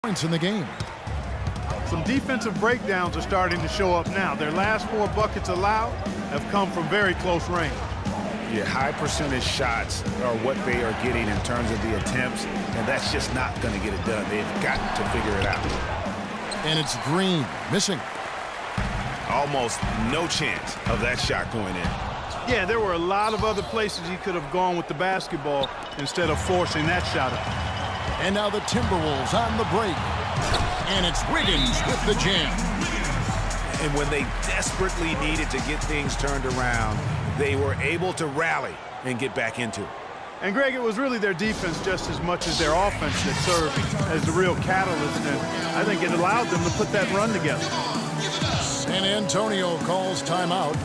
points in the game. Some defensive breakdowns are starting to show up now. Their last 4 buckets allowed have come from very close range. Yeah, high percentage shots are what they are getting in terms of the attempts, and that's just not going to get it done. They've got to figure it out. And it's Green missing. Almost no chance of that shot going in. Yeah, there were a lot of other places he could have gone with the basketball instead of forcing that shot up. And now the Timberwolves on the break. And it's Wiggins with the jam. And when they desperately needed to get things turned around, they were able to rally and get back into it. And, Greg, it was really their defense just as much as their offense that served as the real catalyst, and I think it allowed them to put that run together. San Antonio calls timeout.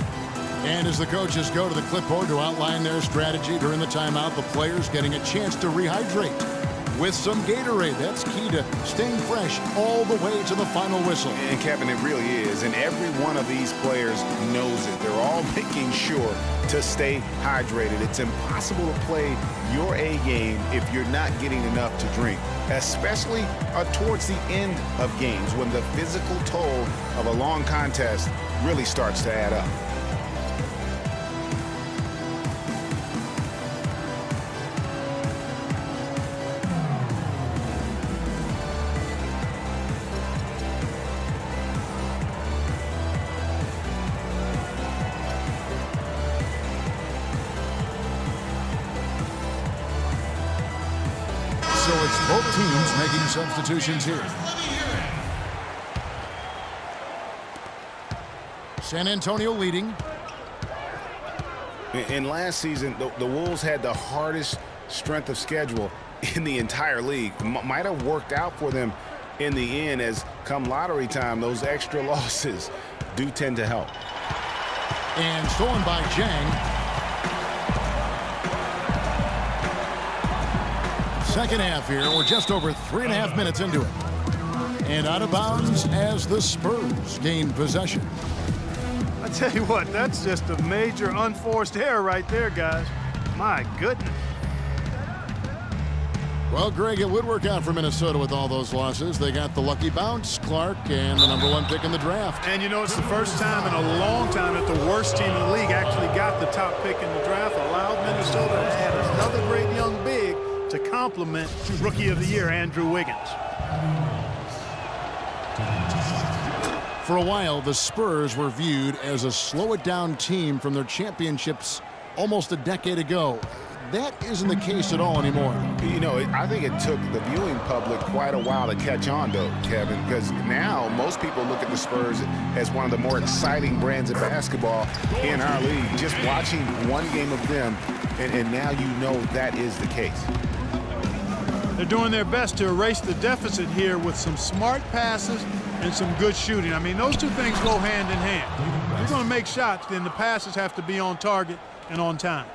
And as the coaches go to the clipboard to outline their strategy during the timeout, the players getting a chance to rehydrate with some Gatorade. That's key to staying fresh all the way to the final whistle. And, Kevin, it really is. And every one of these players knows it. They're all making sure to stay hydrated. It's impossible to play your A game if you're not getting enough to drink, especially towards the end of games when the physical toll of a long contest really starts to add up. So it's both teams making substitutions here. San Antonio leading. In last season, the Wolves had the hardest strength of schedule in the entire league. Might have worked out for them in the end, as come lottery time, those extra losses do tend to help. And stolen by Jang. Second half here. We're just over 3.5 minutes into it. And out of bounds as the Spurs gain possession. I tell you what, that's just a major unforced error right there, guys. My goodness. Well, Greg, it would work out for Minnesota with all those losses. They got the lucky bounce, Clark, and the #1 pick in the draft. And, you know, it's the first time in a long time that the worst team in the league actually got the top pick in the draft, allowed Minnesota to add another great young big to complement Rookie of the Year, Andrew Wiggins. For a while, the Spurs were viewed as a slow-it-down team from their championships almost a decade ago. That isn't the case at all anymore. You know, I think it took the viewing public quite a while to catch on, though, Kevin, because now most people look at the Spurs as one of the more exciting brands of basketball in our league. Just watching one game of them, and now you know that is the case. They're doing their best to erase the deficit here with some smart passes and some good shooting. I mean, those two things go hand in hand. If you're going to make shots, then the passes have to be on target and on time.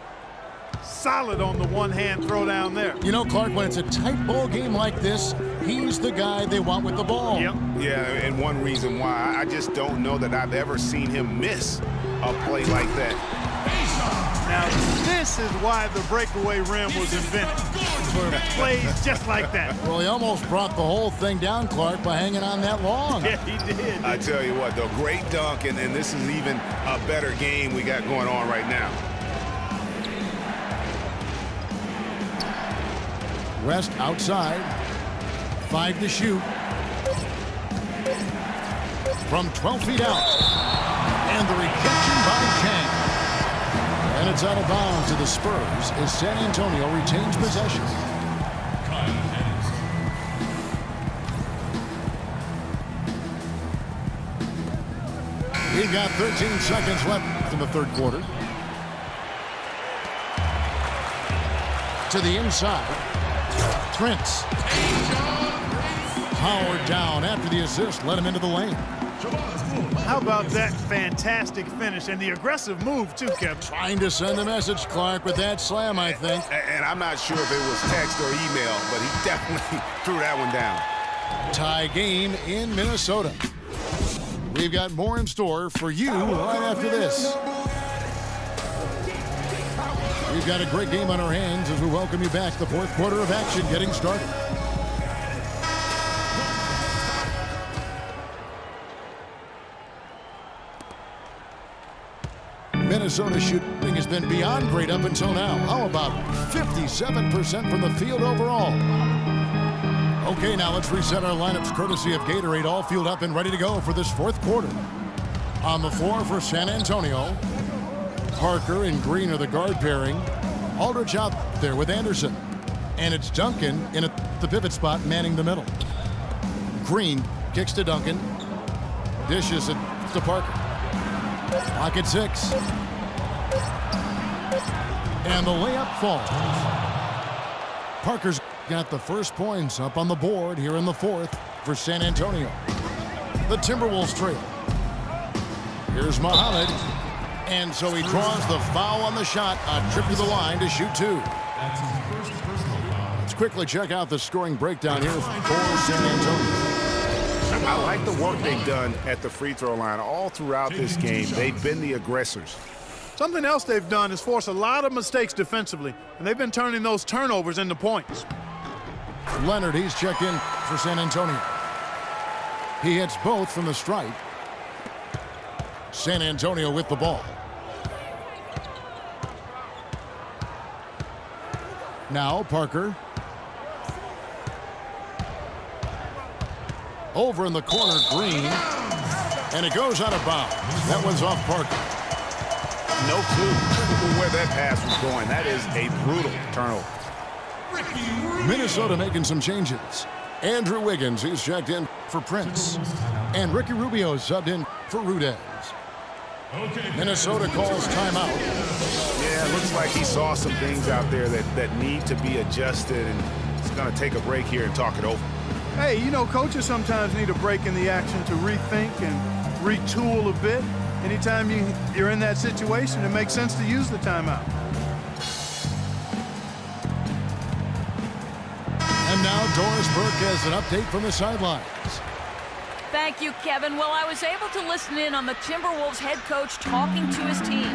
Solid on the one-hand throw down there. You know, Clark, when it's a tight ball game like this, he's the guy they want with the ball. Yep. Yeah, and one reason why, I just don't know that I've ever seen him miss a play like that. Now, this is why the breakaway rim was invented, for plays just like that. Well, he almost brought the whole thing down, Clark, by hanging on that long. Yeah, he did. I tell you what, though, great dunk, and this is even a better game we got going on right now. West outside. 5 to shoot. From 12 feet out. And the rejection by Chang. And it's out of bounds to the Spurs as San Antonio retains possession. We've got 13 seconds left in the third quarter. To the inside. Prince. Powered down after the assist. Let him into the lane. How about that fantastic finish and the aggressive move, too, Kevin? Trying to send a message, Clark, with that slam, I think. And I'm not sure if it was text or email, but he definitely threw that one down. Tie game in Minnesota. We've got more in store for you right after this. We've got a great game on our hands as we welcome you back. The fourth quarter of action getting started. Minnesota shooting has been beyond great up until now. How about 57% from the field overall? Okay, now let's reset our lineups courtesy of Gatorade, all fueled up and ready to go for this fourth quarter. On the floor for San Antonio, Parker and Green are the guard pairing. Aldridge out there with Anderson. And it's Duncan in the pivot spot manning the middle. Green kicks to Duncan. Dishes it to Parker. Clock at 6. And the layup falls. Parker's got the first points up on the board here in the fourth for San Antonio. The Timberwolves trail. Here's Mohamed. And so he draws the foul on the shot. A trip to the line to shoot 2. Let's quickly check out the scoring breakdown here for San Antonio. I like the work they've done at the free throw line all throughout this game. They've been the aggressors. Something else they've done is force a lot of mistakes defensively, and they've been turning those turnovers into points. Leonard, he's checked in for San Antonio. He hits both from the stripe. San Antonio with the ball. Now Parker. Over in the corner, Green. And it goes out of bounds. That one's off Parker. No clue where that pass was going. That is a brutal turnover. Minnesota making some changes. Andrew Wiggins, he's checked in for Prince. And Ricky Rubio subbed in for Rudez. Minnesota calls timeout. Yeah, it looks like he saw some things out there that need to be adjusted, and he's going to take a break here and talk it over. Hey, you know, coaches sometimes need a break in the action to rethink and retool a bit. Anytime you're in that situation, it makes sense to use the timeout. And now Doris Burke has an update from the sidelines. Thank you, Kevin. Well, I was able to listen in on the Timberwolves head coach talking to his team.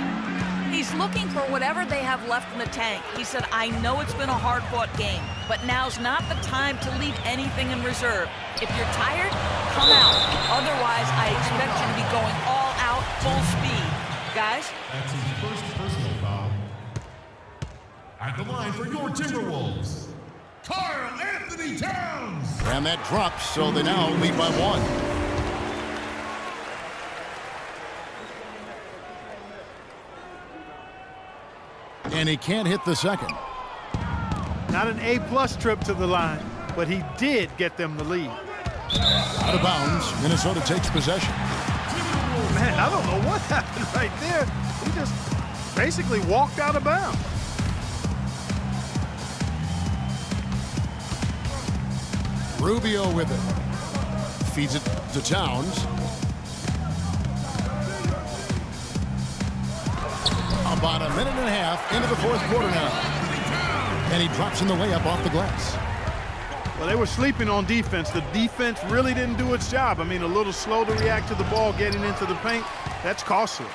He's looking for whatever they have left in the tank. He said, I know it's been a hard-fought game, but now's not the time to leave anything in reserve. If you're tired, come out. Otherwise, I expect you to be going all out, full speed. Guys? That's his first personal foul. At the line for your Timberwolves, Karl Anthony Towns. And that drops, so they now lead by 1. And he can't hit the second. Not an A-plus trip to the line, but he did get them the lead. Out of bounds, Minnesota takes possession. Man, I don't know what happened right there. He just basically walked out of bounds. Rubio with it. Feeds it to Towns. About a minute and a half into the fourth quarter now. And he drops in the layup off the glass. Well, they were sleeping on defense. The defense really didn't do its job. I mean, a little slow to react to the ball getting into the paint. That's costly.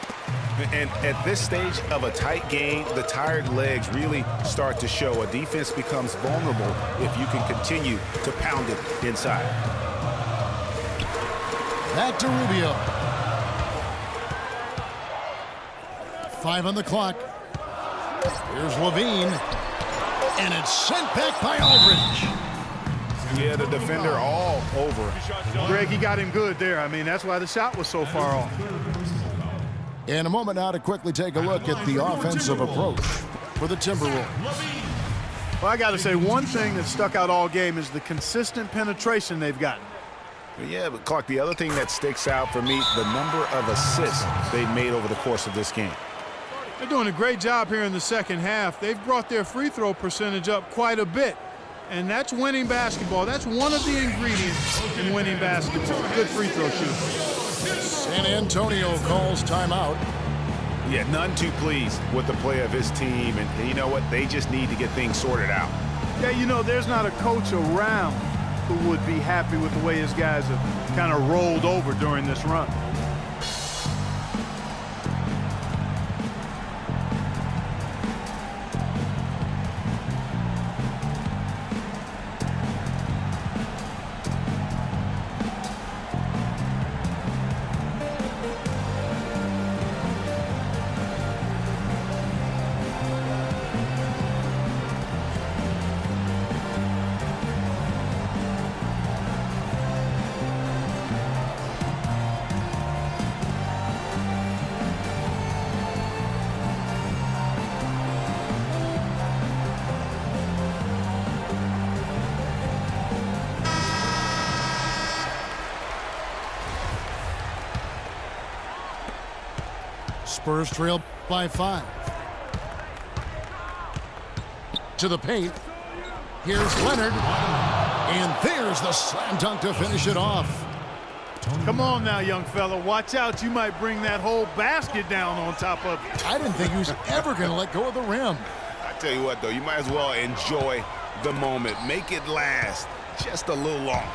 And at this stage of a tight game, the tired legs really start to show. A defense becomes vulnerable if you can continue to pound it inside. Back to Rubio. 5 on the clock. Here's Levine. And it's sent back by Aldridge. Yeah, the defender all over. Greg, he got him good there. I mean, that's why the shot was so far off. In a moment now to quickly take a look at the offensive approach for the Timberwolves. Well, I got to say, one thing that stuck out all game is the consistent penetration they've gotten. Yeah, but Clark, the other thing that sticks out for me, the number of assists they've made over the course of this game. They're doing a great job here in the second half. They've brought their free throw percentage up quite a bit. And that's winning basketball. That's one of the ingredients in winning basketball. Good free throw shooting. San Antonio calls timeout. Yeah, none too pleased with the play of his team. And you know what? They just need to get things sorted out. Yeah, you know, there's not a coach around who would be happy with the way his guys have kind of rolled over during this run. Spurs trail by 5. To the paint. Here's Leonard. And there's the slam dunk to finish it off. Come on now, young fella. Watch out. You might bring that whole basket down on top of you. I didn't think he was ever going to let go of the rim. I tell you what, though, you might as well enjoy the moment. Make it last just a little longer.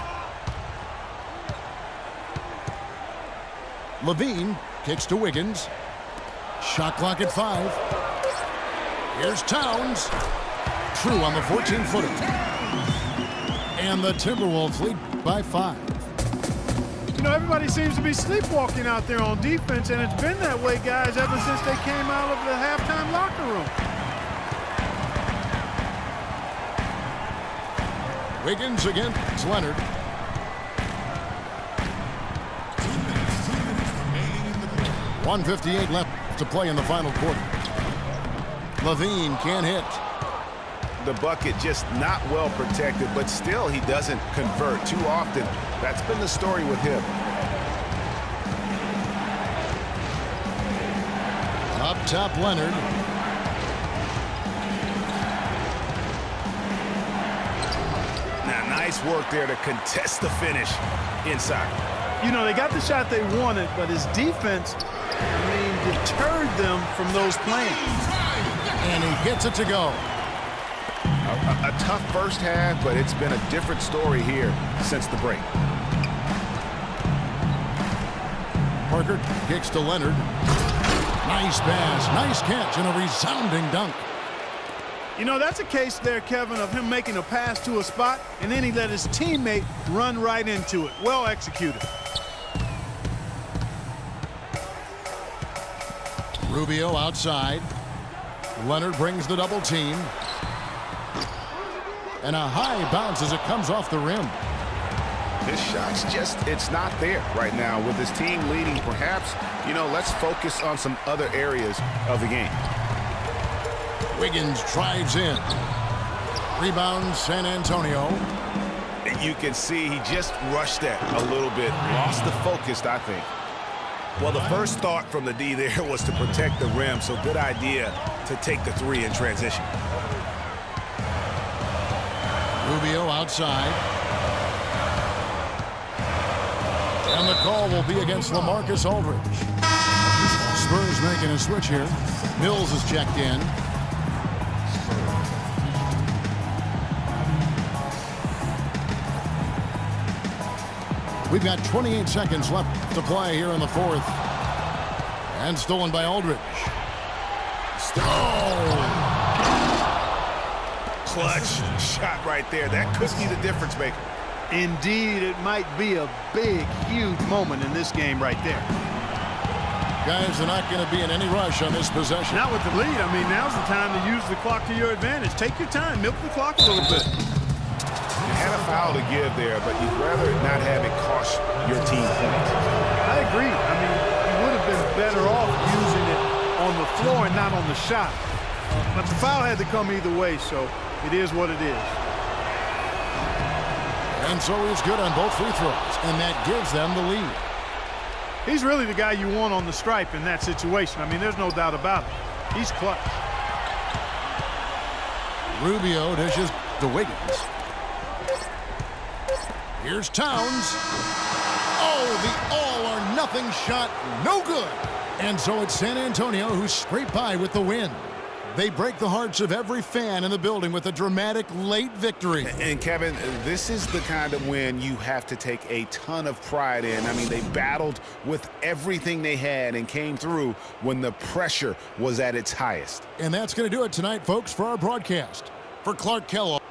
Levine kicks to Wiggins. Shot clock at 5. Here's Towns. True on the 14-footer. And the Timberwolves lead by 5. You know, everybody seems to be sleepwalking out there on defense, and it's been that way, guys, ever since they came out of the halftime locker room. Wiggins against Leonard. 1:58 left to play in the final quarter. Levine can't hit. The bucket just not well protected, but still he doesn't convert too often. That's been the story with him. Up top, Leonard. Now, nice work there to contest the finish inside. You know, they got the shot they wanted, but his defense, deterred them from those plans. And he gets it to go. A tough first half, but it's been a different story here since the break. Parker kicks to Leonard. Nice pass, nice catch, and a resounding dunk. You know, that's a case there, Kevin, of him making a pass to a spot, and then he let his teammate run right into it. Well executed. Rubio outside. Leonard brings the double team. And a high bounce as it comes off the rim. His shot's just, it's not there right now. With his team leading, perhaps, you know, let's focus on some other areas of the game. Wiggins drives in. Rebound, San Antonio. And you can see he just rushed that a little bit. Lost the focus, I think. Well, the first thought from the D there was to protect the rim, so good idea to take the 3 in transition. Rubio outside. And the call will be against LaMarcus Aldridge. Spurs making a switch here. Mills is checked in. We've got 28 seconds left to play here in the 4th. And stolen by Aldridge. Clutch shot right there. That could be the difference maker. Indeed, it might be a big, huge moment in this game right there. Guys are not going to be in any rush on this possession. Not with the lead. I mean, now's the time to use the clock to your advantage. Take your time. Milk the clock a little bit. You had a foul to give there, but you'd rather not have it cost your team points. I agree. I mean, you would have been better off using it on the floor and not on the shot. But the foul had to come either way, so it is what it is. And so he's good on both free throws, and that gives them the lead. He's really the guy you want on the stripe in that situation. I mean, there's no doubt about it. He's clutch. Rubio dishes to Wiggins. Here's Towns. Oh, the all-or-nothing shot, no good. And so it's San Antonio who scrape by with the win. They break the hearts of every fan in the building with a dramatic late victory. And Kevin, this is the kind of win you have to take a ton of pride in. I mean, they battled with everything they had and came through when the pressure was at its highest. And that's going to do it tonight, folks, for our broadcast. For Clark Kellogg.